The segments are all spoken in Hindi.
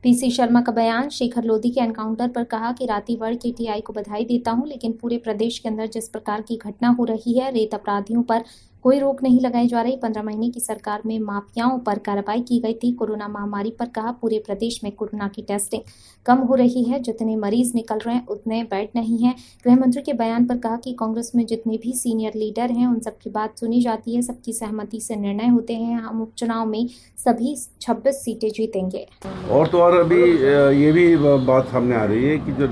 पीसी शर्मा का बयान। शेखर लोधी के एनकाउंटर पर कहा कि रातीवड़ के टीआई को बधाई देता हूं, लेकिन पूरे प्रदेश के अंदर जिस प्रकार की घटना हो रही है, रेत अपराधियों पर कोई रोक नहीं लगाई जा रही। 15 महीने की सरकार में माफियाओं पर कार्रवाई की गई थी। कोरोना महामारी पर कहा, पूरे प्रदेश में कोरोना की टेस्टिंग कम हो रही है, जितने मरीज निकल रहे हैं उतने बेड नहीं है। गृह मंत्री के बयान पर कहा कि कांग्रेस में जितने भी सीनियर लीडर हैं उन सबकी बात सुनी जाती है, सबकी सहमति से निर्णय होते हैं। हम उपचुनाव में सभी 26 सीटें जीतेंगे। और तो और अभी ये भी बात सामने आ रही है कि जो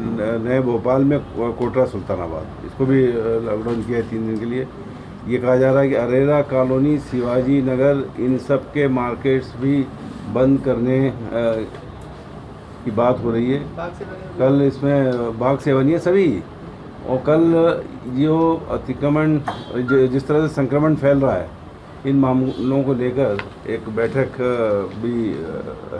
नए भोपाल में कोटरा सुल्तानाबाद, इसको भी लॉकडाउन किया है 3 दिन के लिए। ये कहा जा रहा है कि अरेरा कॉलोनी, शिवाजी नगर, इन सब के मार्केट्स भी बंद करने की बात हो रही है। कल इसमें बाघ सेवनिया सभी, और कल जो अतिक्रमण, जिस तरह से संक्रमण फैल रहा है, इन मामलों को लेकर एक बैठक भी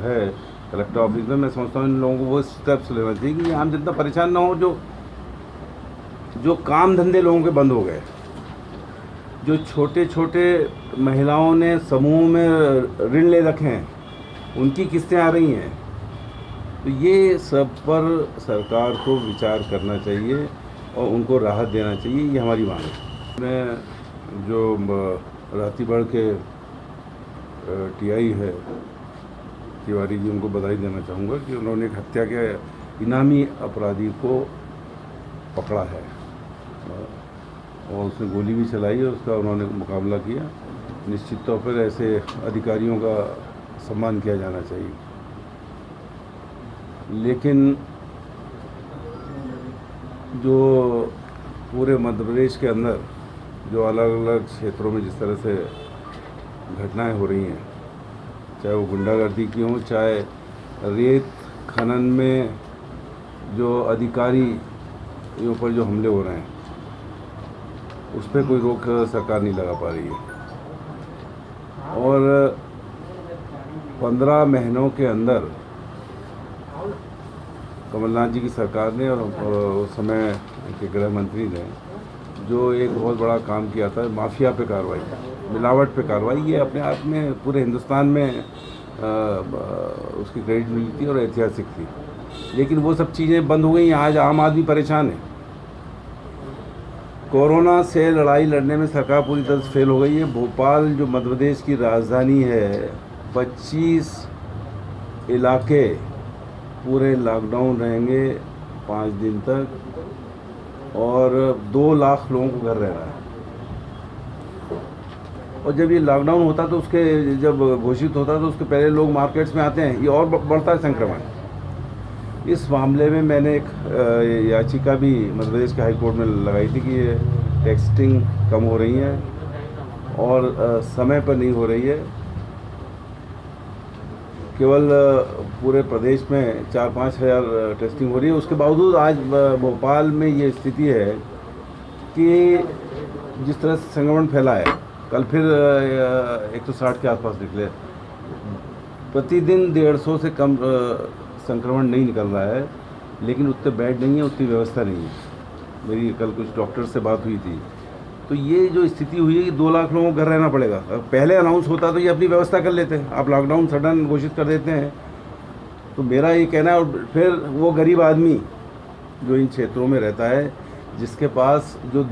है कलेक्टर ऑफिस में। मैं समझता हूँ इन लोगों को वो स्टेप्स लेना चाहिए कि आम जनता परेशान ना हो। जो काम धंधे लोगों के बंद हो गए, जो छोटे छोटे महिलाओं ने समूह में ऋण ले रखे हैं, उनकी किस्तें आ रही हैं, तो ये सब पर सरकार को विचार करना चाहिए और उनको राहत देना चाहिए। ये हमारी मांग है। मैं जो रातीबड़ के टीआई है तिवारी जी, उनको बधाई देना चाहूँगा कि उन्होंने एक हत्या के इनामी अपराधी को पकड़ा है और उसने गोली भी चलाई और उसका उन्होंने मुकाबला किया। निश्चित तौर पर ऐसे अधिकारियों का सम्मान किया जाना चाहिए। लेकिन जो पूरे मध्य प्रदेश के अंदर जो अलग अलग क्षेत्रों में जिस तरह से घटनाएं हो रही हैं, चाहे वो गुंडागर्दी की हों, चाहे रेत खनन में जो अधिकारियों पर जो हमले हो रहे हैं, उस पर कोई रोक सरकार नहीं लगा पा रही है। और 15 महीनों के अंदर कमलनाथ जी की सरकार ने और उस समय के गृह मंत्री ने जो एक बहुत बड़ा काम किया था, माफिया पे कार्रवाई, मिलावट पे कार्रवाई, ये अपने आप में पूरे हिंदुस्तान में उसकी क्रेडिट मिली थी और ऐतिहासिक थी। लेकिन वो सब चीज़ें बंद हो गई। आज आम आदमी परेशान है। कोरोना से लड़ाई लड़ने में सरकार पूरी तरह से फेल हो गई है। भोपाल जो मध्य प्रदेश की राजधानी है, 25 इलाके पूरे लॉकडाउन रहेंगे 5 दिन तक और 2 लाख लोगों को घर रहना है। और जब ये लॉकडाउन होता तो उसके जब घोषित होता तो उसके पहले लोग मार्केट्स में आते हैं, ये और बढ़ता है संक्रमण। इस मामले में मैंने एक याचिका भी मध्य प्रदेश के हाई कोर्ट में लगाई थी कि ये टेस्टिंग कम हो रही है और समय पर नहीं हो रही है। केवल पूरे प्रदेश में 4-5 हज़ार टेस्टिंग हो रही है। उसके बावजूद आज भोपाल में ये स्थिति है कि जिस तरह से संक्रमण फैला है, कल फिर 160 के आसपास निकले। प्रतिदिन 150 से कम संक्रमण नहीं निकल रहा है, लेकिन उतने बेड नहीं है, उतनी व्यवस्था नहीं है। मेरी कल कुछ डॉक्टर से बात हुई थी, तो ये जो स्थिति हुई है कि 2 लाख लोगों को घर रहना पड़ेगा। पहले अनाउंस होता तो ये अपनी व्यवस्था कर लेते हैं। आप लॉकडाउन सडन घोषित कर देते हैं, तो मेरा ये कहना है। और फिर वो गरीब आदमी जो इन क्षेत्रों में रहता है, जिसके पास जो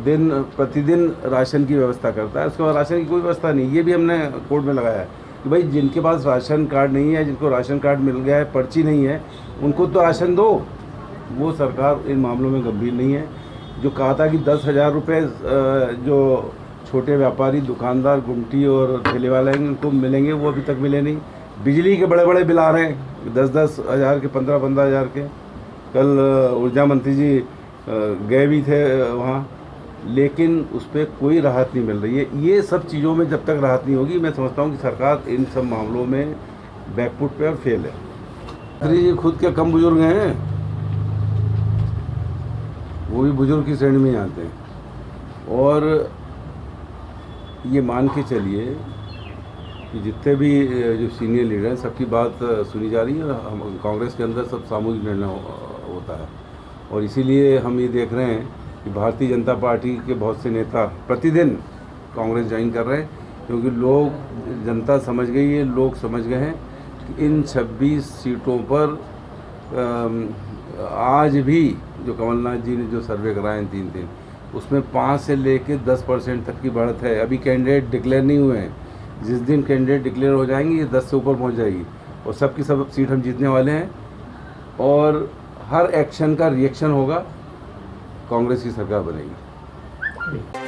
प्रतिदिन राशन की व्यवस्था करता है, उसके पास राशन की कोई व्यवस्था नहीं। ये भी हमने कोर्ट में लगाया है कि भाई जिनके पास राशन कार्ड नहीं है, जिनको राशन कार्ड मिल गया है, पर्ची नहीं है, उनको तो राशन दो। वो सरकार इन मामलों में गंभीर नहीं है। जो कहा था कि 10,000 रुपये जो छोटे व्यापारी, दुकानदार, गुमटी और ठेले वाले हैं उनको मिलेंगे, वो अभी तक मिले नहीं। बिजली के बड़े बड़े बिल आ रहे हैं 10-10 हज़ार के, 15-15 हज़ार के। कल ऊर्जा मंत्री जी गए भी थे वहाँ, लेकिन उस पर कोई राहत नहीं मिल रही है। ये सब चीज़ों में जब तक राहत नहीं होगी, मैं समझता हूँ कि सरकार इन सब मामलों में बैकफुट पे और फेल है। मंत्री जी खुद के कम बुजुर्ग हैं, वो भी बुजुर्ग की श्रेणी में आते हैं। और ये मान के चलिए कि जितने भी जो सीनियर लीडर हैं, सबकी बात सुनी जा रही है। हम कांग्रेस के अंदर सब सामूहिक निर्णय होता है, और इसीलिए हम ये देख रहे हैं कि भारतीय जनता पार्टी के बहुत से नेता प्रतिदिन कांग्रेस ज्वाइन कर रहे हैं, क्योंकि लोग, जनता समझ गई है, लोग समझ गए हैं कि इन 26 सीटों पर आज भी जो कमलनाथ जी ने जो सर्वे कराए हैं 3 उसमें 5 से लेके 10% तक की बढ़त है। अभी कैंडिडेट डिक्लेयर नहीं हुए हैं, जिस दिन कैंडिडेट डिक्लेयर हो जाएंगे ये 10 से ऊपर पहुंच जाएगी और सबकी सब सीट हम जीतने वाले हैं और हर एक्शन का रिएक्शन होगा, कांग्रेस की सरकार बनेगी।